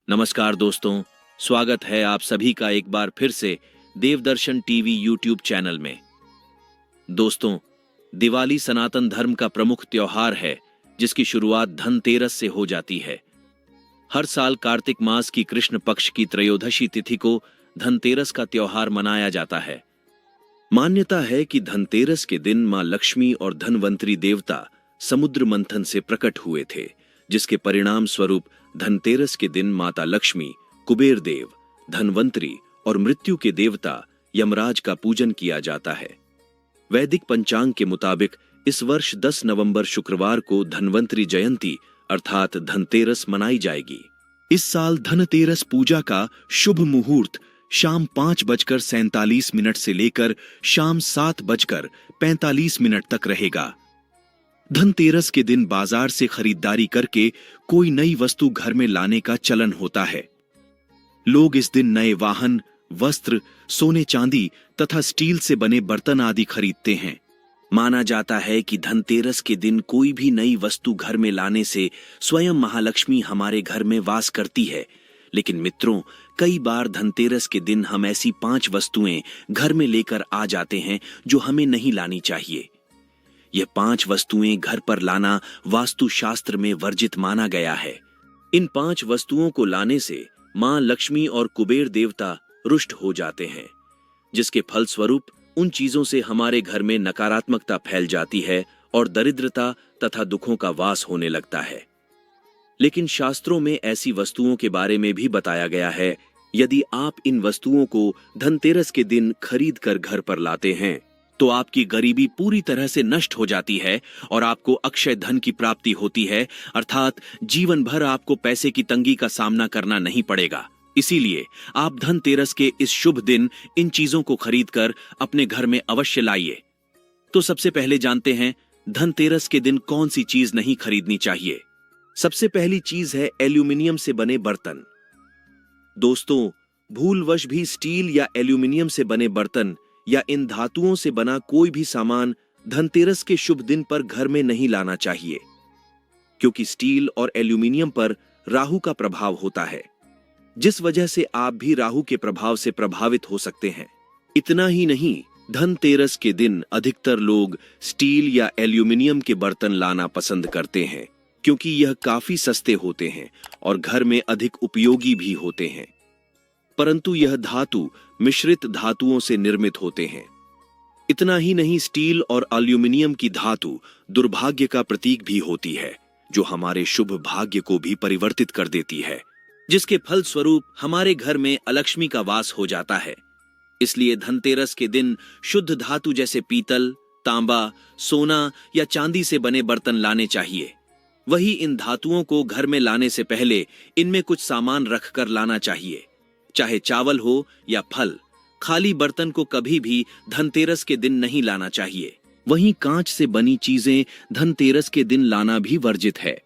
नमस्कार दोस्तों, स्वागत है आप सभी का एक बार फिर से देवदर्शन टीवी यूट्यूब चैनल में। दोस्तों, दिवाली सनातन धर्म का प्रमुख त्योहार है जिसकी शुरुआत धनतेरस से हो जाती है। हर साल कार्तिक मास की कृष्ण पक्ष की त्रयोदशी तिथि को धनतेरस का त्योहार मनाया जाता है। मान्यता है कि धनतेरस के दिन मां लक्ष्मी और धनवंतरी देवता समुद्र मंथन से प्रकट हुए थे, जिसके परिणाम स्वरूप धनतेरस के दिन माता लक्ष्मी, कुबेर देव, धनवंतरी और मृत्यु के देवता यमराज का पूजन किया जाता है। वैदिक पंचांग के मुताबिक इस वर्ष 10 नवंबर शुक्रवार को धनवंतरी जयंती अर्थात धनतेरस मनाई जाएगी। इस साल धनतेरस पूजा का शुभ मुहूर्त शाम 5:47 से लेकर शाम 7:45 तक रहेगा। धनतेरस के दिन बाजार से खरीदारी करके कोई नई वस्तु घर में लाने का चलन होता है। लोग इस दिन नए वाहन, वस्त्र, सोने चांदी तथा स्टील से बने बर्तन आदि खरीदते हैं। माना जाता है कि धनतेरस के दिन कोई भी नई वस्तु घर में लाने से स्वयं महालक्ष्मी हमारे घर में वास करती है। लेकिन मित्रों, कई बार धनतेरस के दिन हम ऐसी 5 वस्तुएं घर में लेकर आ जाते हैं जो हमें नहीं लानी चाहिए। ये 5 वस्तुएं घर पर लाना वास्तु शास्त्र में वर्जित माना गया है। इन 5 वस्तुओं को लाने से मां लक्ष्मी और कुबेर देवता रुष्ट हो जाते हैं, जिसके फलस्वरूप उन चीजों से हमारे घर में नकारात्मकता फैल जाती है और दरिद्रता तथा दुखों का वास होने लगता है। लेकिन शास्त्रों में ऐसी वस्तुओं के बारे में भी बताया गया है, यदि आप इन वस्तुओं को धनतेरस के दिन खरीद कर घर पर लाते हैं तो आपकी गरीबी पूरी तरह से नष्ट हो जाती है और आपको अक्षय धन की प्राप्ति होती है, अर्थात जीवन भर आपको पैसे की तंगी का सामना करना नहीं पड़ेगा। इसीलिए आप धनतेरस के इस शुभ दिन इन चीजों को खरीदकर अपने घर में अवश्य लाइए। तो सबसे पहले जानते हैं धनतेरस के दिन कौन सी चीज नहीं खरीदनी चाहिए। सबसे पहली चीज है एल्यूमिनियम से बने बर्तन। दोस्तों, भूलवश भी स्टील या एल्यूमिनियम से बने बर्तन या इन धातुओं से बना कोई भी सामान धनतेरस के शुभ दिन पर घर में नहीं लाना चाहिए, क्योंकि स्टील और एल्यूमिनियम पर राहु का प्रभाव होता है, जिस वजह से आप भी राहु के प्रभाव से प्रभावित हो सकते हैं। इतना ही नहीं, धनतेरस के दिन अधिकतर लोग स्टील या एल्यूमिनियम के बर्तन लाना पसंद करते हैं, क्योंकि यह काफी सस्ते होते हैं और घर में अधिक उपयोगी भी होते हैं। परंतु यह धातु मिश्रित धातुओं से निर्मित होते हैं। इतना ही नहीं, स्टील और एल्यूमिनियम की धातु दुर्भाग्य का प्रतीक भी होती है, जो हमारे शुभ भाग्य को भी परिवर्तित कर देती है, जिसके फलस्वरूप हमारे घर में अलक्ष्मी का वास हो जाता है। इसलिए धनतेरस के दिन शुद्ध धातु जैसे पीतल, तांबा, सोना या चांदी से बने बर्तन लाने चाहिए। वही इन धातुओं को घर में लाने से पहले इनमें कुछ सामान रखकर लाना चाहिए, चाहे चावल हो या फल। खाली बर्तन को कभी भी धनतेरस के दिन नहीं लाना चाहिए। वहीं कांच से बनी चीजें धनतेरस के दिन लाना भी वर्जित है।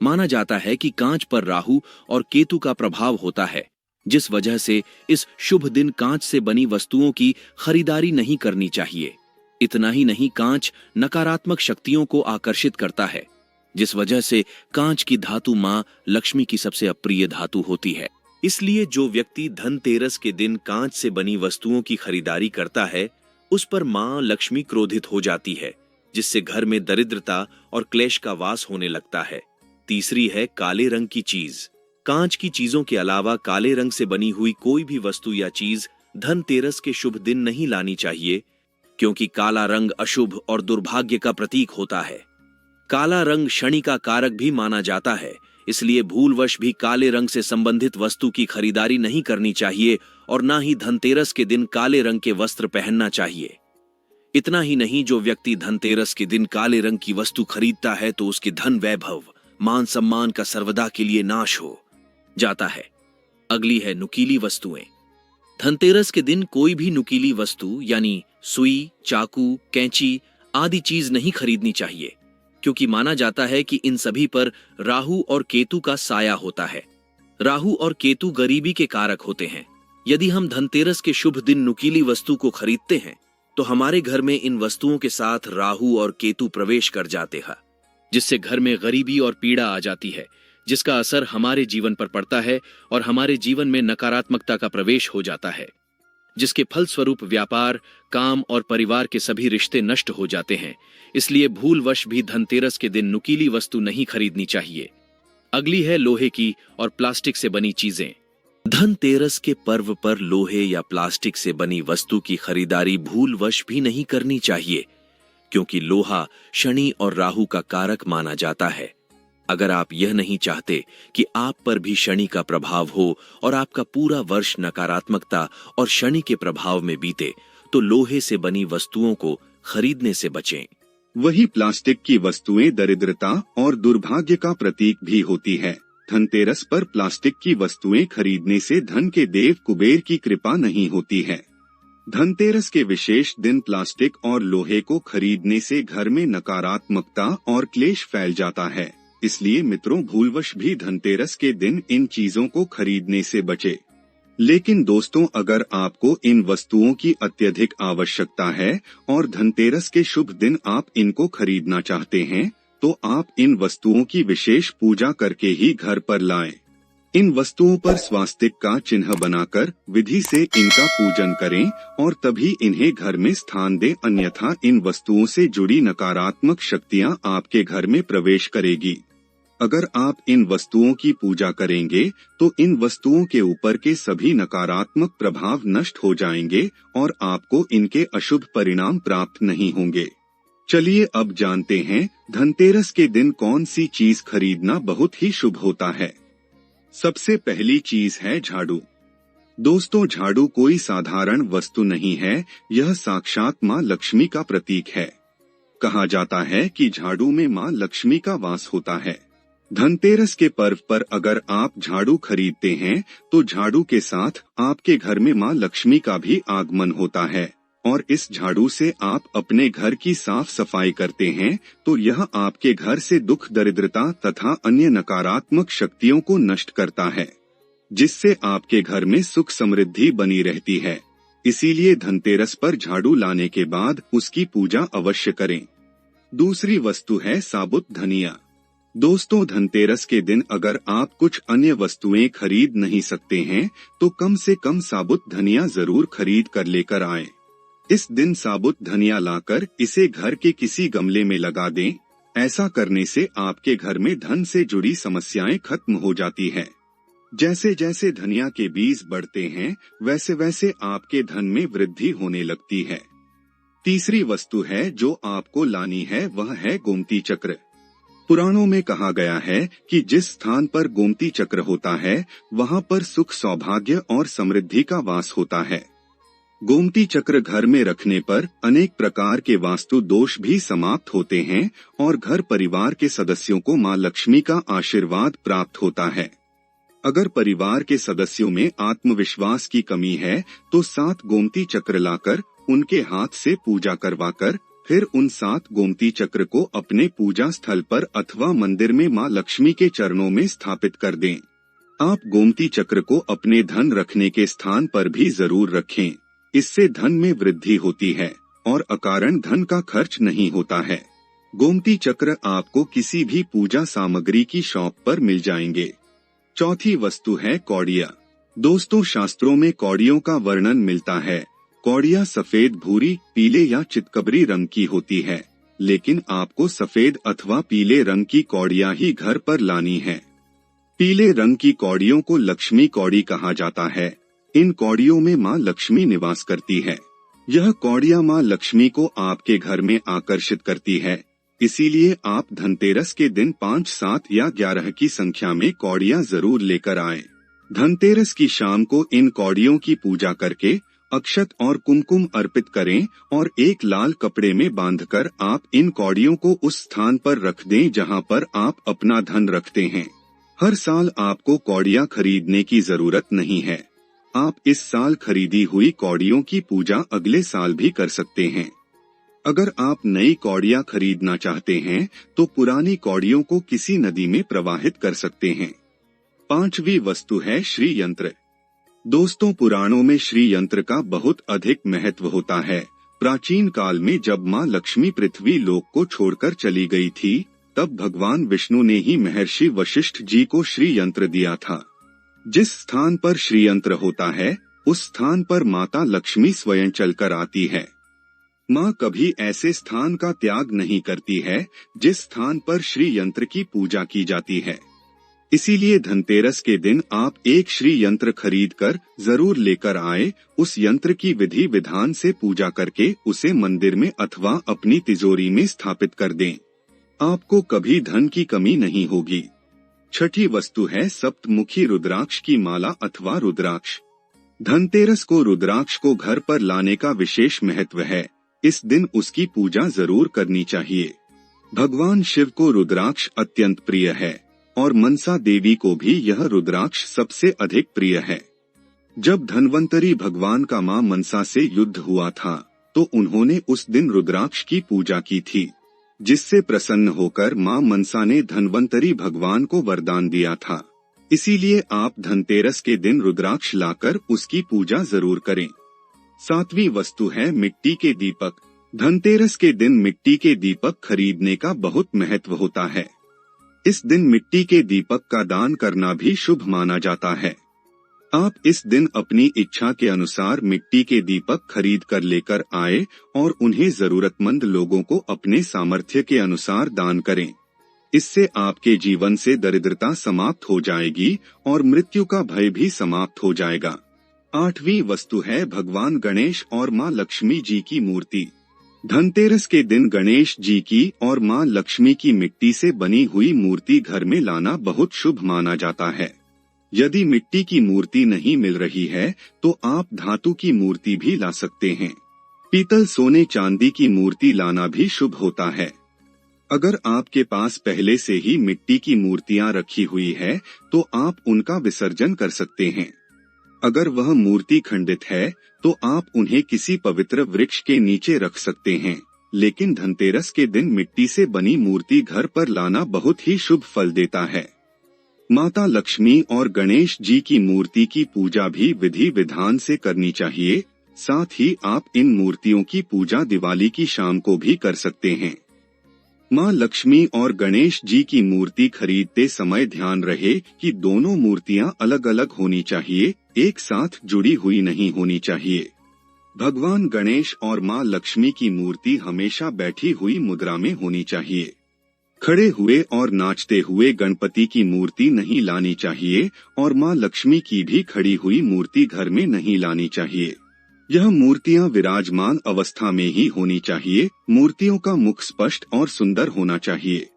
माना जाता है कि कांच पर राहु और केतु का प्रभाव होता है, जिस वजह से इस शुभ दिन कांच से बनी वस्तुओं की खरीदारी नहीं करनी चाहिए। इतना ही नहीं, कांच नकारात्मक शक्तियों को आकर्षित करता है, जिस वजह से कांच की धातु मां लक्ष्मी की सबसे अप्रिय धातु होती है। इसलिए जो व्यक्ति धनतेरस के दिन कांच से बनी वस्तुओं की खरीदारी करता है, उस पर मां लक्ष्मी क्रोधित हो जाती है, जिससे घर में दरिद्रता और क्लेश का वास होने लगता है। तीसरी है काले रंग की चीज। कांच की चीजों के अलावा काले रंग से बनी हुई कोई भी वस्तु या चीज धनतेरस के शुभ दिन नहीं लानी चाहिए, क्योंकि काला रंग अशुभ और दुर्भाग्य का प्रतीक होता है। काला रंग शनि का कारक भी माना जाता है, इसलिए भूलवश भी काले रंग से संबंधित वस्तु की खरीदारी नहीं करनी चाहिए और ना ही धनतेरस के दिन काले रंग के वस्त्र पहनना चाहिए। इतना ही नहीं, जो व्यक्ति धनतेरस के दिन काले रंग की वस्तु खरीदता है तो उसके धन वैभव, मान सम्मान का सर्वदा के लिए नाश हो जाता है। अगली है नुकीली वस्तुएं। धनतेरस के दिन कोई भी नुकीली वस्तु यानी सुई, चाकू, कैंची आदि चीज नहीं खरीदनी चाहिए, क्योंकि माना जाता है कि इन सभी पर राहु और केतु का साया होता है। राहु और केतु गरीबी के कारक होते हैं। यदि हम धनतेरस के शुभ दिन नुकीली वस्तु को खरीदते हैं तो हमारे घर में इन वस्तुओं के साथ राहु और केतु प्रवेश कर जाते हैं, जिससे घर में गरीबी और पीड़ा आ जाती है, जिसका असर हमारे जीवन पर पड़ता है और हमारे जीवन में नकारात्मकता का प्रवेश हो जाता है, जिसके फलस्वरूप व्यापार, काम और परिवार के सभी रिश्ते नष्ट हो जाते हैं। इसलिए भूलवश भी धनतेरस के दिन नुकीली वस्तु नहीं खरीदनी चाहिए। अगली है लोहे की और प्लास्टिक से बनी चीजें। धनतेरस के पर्व पर लोहे या प्लास्टिक से बनी वस्तु की खरीदारी भूलवश भी नहीं करनी चाहिए, क्योंकि लोहा शनि और राहु का कारक माना जाता है। अगर आप यह नहीं चाहते कि आप पर भी शनि का प्रभाव हो और आपका पूरा वर्ष नकारात्मकता और शनि के प्रभाव में बीते, तो लोहे से बनी वस्तुओं को खरीदने से बचें। वही प्लास्टिक की वस्तुएं दरिद्रता और दुर्भाग्य का प्रतीक भी होती है। धनतेरस पर प्लास्टिक की वस्तुएं खरीदने से धन के देव कुबेर की कृपा नहीं होती है। धनतेरस के विशेष दिन प्लास्टिक और लोहे को खरीदने से घर में नकारात्मकता और क्लेश फैल जाता है। इसलिए मित्रों, भूलवश भी धनतेरस के दिन इन चीजों को खरीदने से बचे। लेकिन दोस्तों, अगर आपको इन वस्तुओं की अत्यधिक आवश्यकता है और धनतेरस के शुभ दिन आप इनको खरीदना चाहते हैं, तो आप इन वस्तुओं की विशेष पूजा करके ही घर पर लाएं। इन वस्तुओं पर स्वास्तिक का चिन्ह बनाकर विधि से इनका पूजन करें और तभी इन्हें घर में स्थान दें, अन्यथा इन वस्तुओं से जुड़ी नकारात्मक शक्तियां आपके घर में प्रवेश करेगी। अगर आप इन वस्तुओं की पूजा करेंगे तो इन वस्तुओं के ऊपर के सभी नकारात्मक प्रभाव नष्ट हो जाएंगे और आपको इनके अशुभ परिणाम प्राप्त नहीं होंगे। चलिए अब जानते हैं धनतेरस के दिन कौन सी चीज खरीदना बहुत ही शुभ होता है। सबसे पहली चीज है झाड़ू। दोस्तों, झाड़ू कोई साधारण वस्तु नहीं है, यह साक्षात माँ लक्ष्मी का प्रतीक है। कहा जाता है कि झाड़ू में माँ लक्ष्मी का वास होता है। धनतेरस के पर्व पर अगर आप झाड़ू खरीदते हैं तो झाड़ू के साथ आपके घर में माँ लक्ष्मी का भी आगमन होता है और इस झाड़ू से आप अपने घर की साफ सफाई करते हैं तो यह आपके घर से दुख, दरिद्रता तथा अन्य नकारात्मक शक्तियों को नष्ट करता है, जिससे आपके घर में सुख समृद्धि बनी रहती है। इसीलिए धनतेरस पर झाड़ू लाने के बाद उसकी पूजा अवश्य करें। दूसरी वस्तु है साबुत धनिया। दोस्तों, धनतेरस के दिन अगर आप कुछ अन्य वस्तुएं खरीद नहीं सकते हैं तो कम से कम साबुत धनिया जरूर खरीद कर लेकर आएं। इस दिन साबुत धनिया लाकर इसे घर के किसी गमले में लगा दें। ऐसा करने से आपके घर में धन से जुड़ी समस्याएं खत्म हो जाती हैं। जैसे जैसे धनिया के बीज बढ़ते हैं वैसे वैसे आपके धन में वृद्धि होने लगती है। तीसरी वस्तु है जो आपको लानी है, वह है गोमती चक्र। पुराणों में कहा गया है कि जिस स्थान पर गोमती चक्र होता है वहां पर सुख, सौभाग्य और समृद्धि का वास होता है। गोमती चक्र घर में रखने पर अनेक प्रकार के वास्तु दोष भी समाप्त होते हैं और घर परिवार के सदस्यों को मां लक्ष्मी का आशीर्वाद प्राप्त होता है। अगर परिवार के सदस्यों में आत्मविश्वास की कमी है तो 7 गोमती चक्र लाकर उनके हाथ से पूजा करवाकर फिर उन 7 गोमती चक्र को अपने पूजा स्थल पर अथवा मंदिर में मां लक्ष्मी के चरणों में स्थापित कर दें। आप गोमती चक्र को अपने धन रखने के स्थान पर भी जरूर रखें। इससे धन में वृद्धि होती है और अकारण धन का खर्च नहीं होता है। गोमती चक्र आपको किसी भी पूजा सामग्री की शॉप पर मिल जाएंगे। चौथी वस्तु है कौड़िया। दोस्तों, शास्त्रों में कौड़ियों का वर्णन मिलता है। कौड़िया सफेद, भूरी, पीले या चितकबरी रंग की होती है, लेकिन आपको सफेद अथवा पीले रंग की कौड़िया ही घर पर लानी है। पीले रंग की कौड़ियों को लक्ष्मी कौड़ी कहा जाता है। इन कौड़ियों में मां लक्ष्मी निवास करती है। यह कौड़िया मां लक्ष्मी को आपके घर में आकर्षित करती है। इसीलिए आप धनतेरस के दिन 5, 7 या 11 की संख्या में कौड़ियां जरूर लेकर आएं। धनतेरस की शाम को इन कौड़ियों की पूजा करके अक्षत और कुमकुम अर्पित करें और एक लाल कपड़े में बांधकर आप इन कौड़ियों को उस स्थान पर रख दें जहां पर आप अपना धन रखते हैं। हर साल आपको कौड़ियां खरीदने की जरूरत नहीं है। आप इस साल खरीदी हुई कौड़ियों की पूजा अगले साल भी कर सकते हैं। अगर आप नई कौड़ियां खरीदना चाहते हैं तो पुरानी कौड़ियों को किसी नदी में प्रवाहित कर सकते हैं। 5वीं वस्तु है श्री यंत्र। दोस्तों, पुराणों में श्री यंत्र का बहुत अधिक महत्व होता है। प्राचीन काल में जब मां लक्ष्मी पृथ्वी लोक को छोड़कर चली गई थी, तब भगवान विष्णु ने ही महर्षि वशिष्ठ जी को श्री यंत्र दिया था। जिस स्थान पर श्री यंत्र होता है उस स्थान पर माता लक्ष्मी स्वयं चलकर आती है। माँ कभी ऐसे स्थान का त्याग नहीं करती है जिस स्थान पर श्री यंत्र की पूजा की जाती है। इसीलिए धनतेरस के दिन आप एक श्री यंत्र खरीद कर जरूर लेकर आए। उस यंत्र की विधि विधान से पूजा करके उसे मंदिर में अथवा अपनी तिजोरी में स्थापित कर दें। आपको कभी धन की कमी नहीं होगी। छठी वस्तु है सप्तमुखी रुद्राक्ष की माला अथवा रुद्राक्ष। धनतेरस को रुद्राक्ष को घर पर लाने का विशेष महत्व है। इस दिन उसकी पूजा जरूर करनी चाहिए। भगवान शिव को रुद्राक्ष अत्यंत प्रिय है और मनसा देवी को भी यह रुद्राक्ष सबसे अधिक प्रिय है। जब धन्वंतरी भगवान का मां मनसा से युद्ध हुआ था तो उन्होंने उस दिन रुद्राक्ष की पूजा की थी, जिससे प्रसन्न होकर मां मनसा ने धन्वंतरी भगवान को वरदान दिया था। इसीलिए आप धनतेरस के दिन रुद्राक्ष लाकर उसकी पूजा जरूर करें। सातवीं वस्तु है मिट्टी के दीपक। धनतेरस के दिन मिट्टी के दीपक खरीदने का बहुत महत्व होता है। इस दिन मिट्टी के दीपक का दान करना भी शुभ माना जाता है। आप इस दिन अपनी इच्छा के अनुसार मिट्टी के दीपक खरीद कर लेकर आए और उन्हें जरूरतमंद लोगों को अपने सामर्थ्य के अनुसार दान करें। इससे आपके जीवन से दरिद्रता समाप्त हो जाएगी और मृत्यु का भय भी समाप्त हो जाएगा। आठवीं वस्तु है भगवान गणेश और मां लक्ष्मी जी की मूर्ति। धनतेरस के दिन गणेश जी की और मां लक्ष्मी की मिट्टी से बनी हुई मूर्ति घर में लाना बहुत शुभ माना जाता है। यदि मिट्टी की मूर्ति नहीं मिल रही है तो आप धातु की मूर्ति भी ला सकते हैं। पीतल, सोने, चांदी की मूर्ति लाना भी शुभ होता है। अगर आपके पास पहले से ही मिट्टी की मूर्तियां रखी हुई है तो आप उनका विसर्जन कर सकते हैं। अगर वह मूर्ति खंडित है तो आप उन्हें किसी पवित्र वृक्ष के नीचे रख सकते हैं, लेकिन धनतेरस के दिन मिट्टी से बनी मूर्ति घर पर लाना बहुत ही शुभ फल देता है। माता लक्ष्मी और गणेश जी की मूर्ति की पूजा भी विधि विधान से करनी चाहिए। साथ ही आप इन मूर्तियों की पूजा दिवाली की शाम को भी कर सकते हैं। मां लक्ष्मी और गणेश जी की मूर्ति खरीदते समय ध्यान रहे कि दोनों मूर्तियां अलग अलग होनी चाहिए, एक साथ जुड़ी हुई नहीं होनी चाहिए। भगवान गणेश और मां लक्ष्मी की मूर्ति हमेशा बैठी हुई मुद्रा में होनी चाहिए। खड़े हुए और नाचते हुए गणपति की मूर्ति नहीं लानी चाहिए और मां लक्ष्मी की भी खड़ी हुई मूर्ति घर में नहीं लानी चाहिए। यह मूर्तियां विराजमान अवस्था में ही होनी चाहिए। मूर्तियों का मुख स्पष्ट और सुंदर होना चाहिए।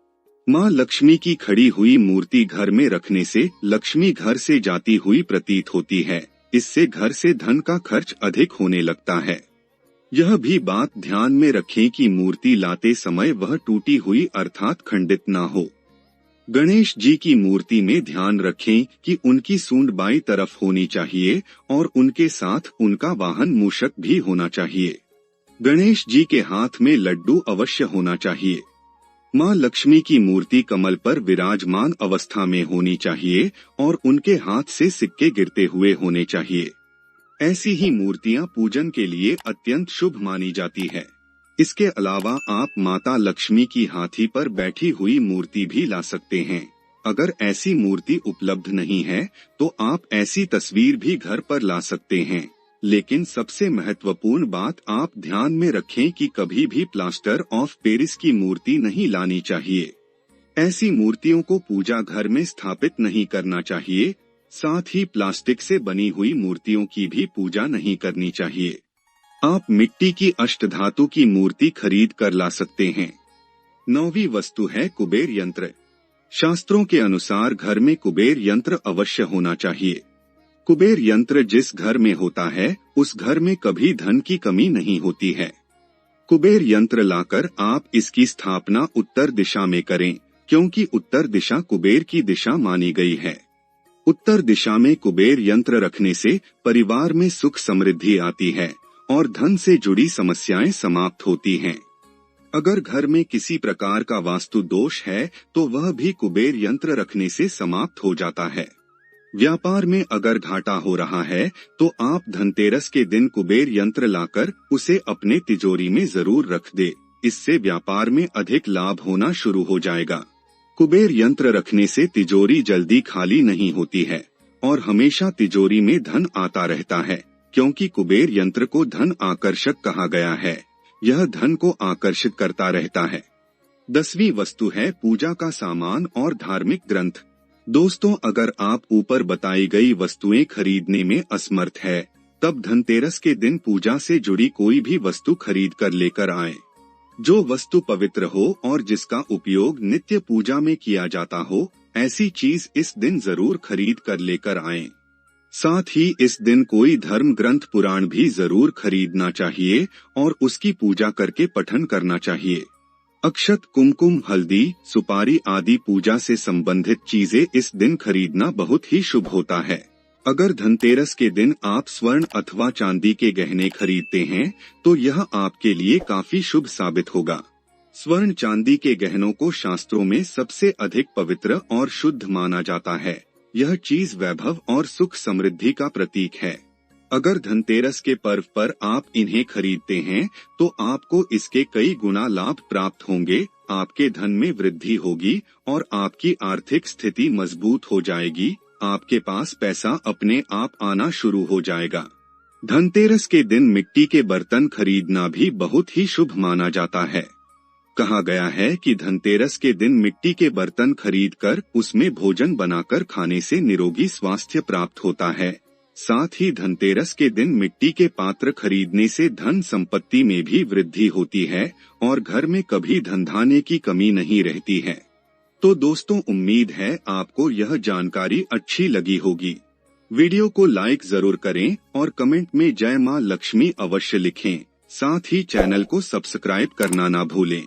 मां लक्ष्मी की खड़ी हुई मूर्ति घर में रखने से लक्ष्मी घर से जाती हुई प्रतीत होती है। इससे घर से धन का खर्च अधिक होने लगता है। यह भी बात ध्यान में रखें कि मूर्ति लाते समय वह टूटी हुई अर्थात खंडित न हो। गणेश जी की मूर्ति में ध्यान रखें कि उनकी सूंड बाईं तरफ होनी चाहिए और उनके साथ उनका वाहन मूषक भी होना चाहिए। गणेश जी के हाथ में लड्डू अवश्य होना चाहिए। मां लक्ष्मी की मूर्ति कमल पर विराजमान अवस्था में होनी चाहिए और उनके हाथ से सिक्के गिरते हुए होने चाहिए। ऐसी ही मूर्तियां पूजन के लिए अत्यंत शुभ मानी जाती है। इसके अलावा आप माता लक्ष्मी की हाथी पर बैठी हुई मूर्ति भी ला सकते हैं। अगर ऐसी मूर्ति उपलब्ध नहीं है तो आप ऐसी तस्वीर भी घर पर ला सकते हैं। लेकिन सबसे महत्वपूर्ण बात आप ध्यान में रखें कि कभी भी प्लास्टर ऑफ पेरिस की मूर्ति नहीं लानी चाहिए। ऐसी मूर्तियों को पूजा घर में स्थापित नहीं करना चाहिए। साथ ही प्लास्टिक से बनी हुई मूर्तियों की भी पूजा नहीं करनी चाहिए। आप मिट्टी की अष्टधातु की मूर्ति खरीद कर ला सकते हैं। 9वीं वस्तु है कुबेर यंत्र। शास्त्रों के अनुसार घर में कुबेर यंत्र अवश्य होना चाहिए। कुबेर यंत्र जिस घर में होता है उस घर में कभी धन की कमी नहीं होती है। कुबेर यंत्र लाकर आप इसकी स्थापना उत्तर दिशा में करें, क्योंकि उत्तर दिशा कुबेर की दिशा मानी गई है। उत्तर दिशा में कुबेर यंत्र रखने से परिवार में सुख समृद्धि आती है और धन से जुड़ी समस्याएं समाप्त होती हैं। अगर घर में किसी प्रकार का वास्तु दोष है तो वह भी कुबेर यंत्र रखने से समाप्त हो जाता है। व्यापार में अगर घाटा हो रहा है तो आप धनतेरस के दिन कुबेर यंत्र लाकर उसे अपने तिजोरी में जरूर रख दे। इससे व्यापार में अधिक लाभ होना शुरू हो जाएगा। कुबेर यंत्र रखने से तिजोरी जल्दी खाली नहीं होती है और हमेशा तिजोरी में धन आता रहता है, क्योंकि कुबेर यंत्र को धन आकर्षक कहा गया है। यह धन को आकर्षित करता रहता है। 10वीं वस्तु है पूजा का सामान और धार्मिक ग्रंथ। दोस्तों, अगर आप ऊपर बताई गई वस्तुएं खरीदने में असमर्थ है, तब धनतेरस के दिन पूजा से जुड़ी कोई भी वस्तु खरीद कर लेकर आएं। जो वस्तु पवित्र हो और जिसका उपयोग नित्य पूजा में किया जाता हो, ऐसी चीज इस दिन जरूर खरीद कर लेकर आएं। साथ ही इस दिन कोई धर्म ग्रंथ पुराण भी जरूर खरीदना चाहिए और उसकी पूजा करके पठन करना चाहिए। अक्षत, कुमकुम, हल्दी, सुपारी आदि पूजा से संबंधित चीजें इस दिन खरीदना बहुत ही शुभ होता है। अगर धनतेरस के दिन आप स्वर्ण अथवा चांदी के गहने खरीदते हैं तो यह आपके लिए काफी शुभ साबित होगा। स्वर्ण चांदी के गहनों को शास्त्रों में सबसे अधिक पवित्र और शुद्ध माना जाता है। यह चीज वैभव और सुख समृद्धि का प्रतीक है। अगर धनतेरस के पर्व पर आप इन्हें खरीदते हैं तो आपको इसके कई गुना लाभ प्राप्त होंगे, आपके धन में वृद्धि होगी और आपकी आर्थिक स्थिति मजबूत हो जाएगी। आपके पास पैसा अपने आप आना शुरू हो जाएगा। धनतेरस के दिन मिट्टी के बर्तन खरीदना भी बहुत ही शुभ माना जाता है। कहा गया है कि धनतेरस के दिन मिट्टी के बर्तन खरीदकर उसमें भोजन बनाकर खाने से निरोगी स्वास्थ्य प्राप्त होता है। साथ ही धनतेरस के दिन मिट्टी के पात्र खरीदने से धन संपत्ति में भी वृद्धि होती है और घर में कभी धन धान्य की कमी नहीं रहती है। तो दोस्तों, उम्मीद है आपको यह जानकारी अच्छी लगी होगी। वीडियो को लाइक जरूर करें और कमेंट में जय मां लक्ष्मी अवश्य लिखें। साथ ही चैनल को सब्सक्राइब करना ना भूलें।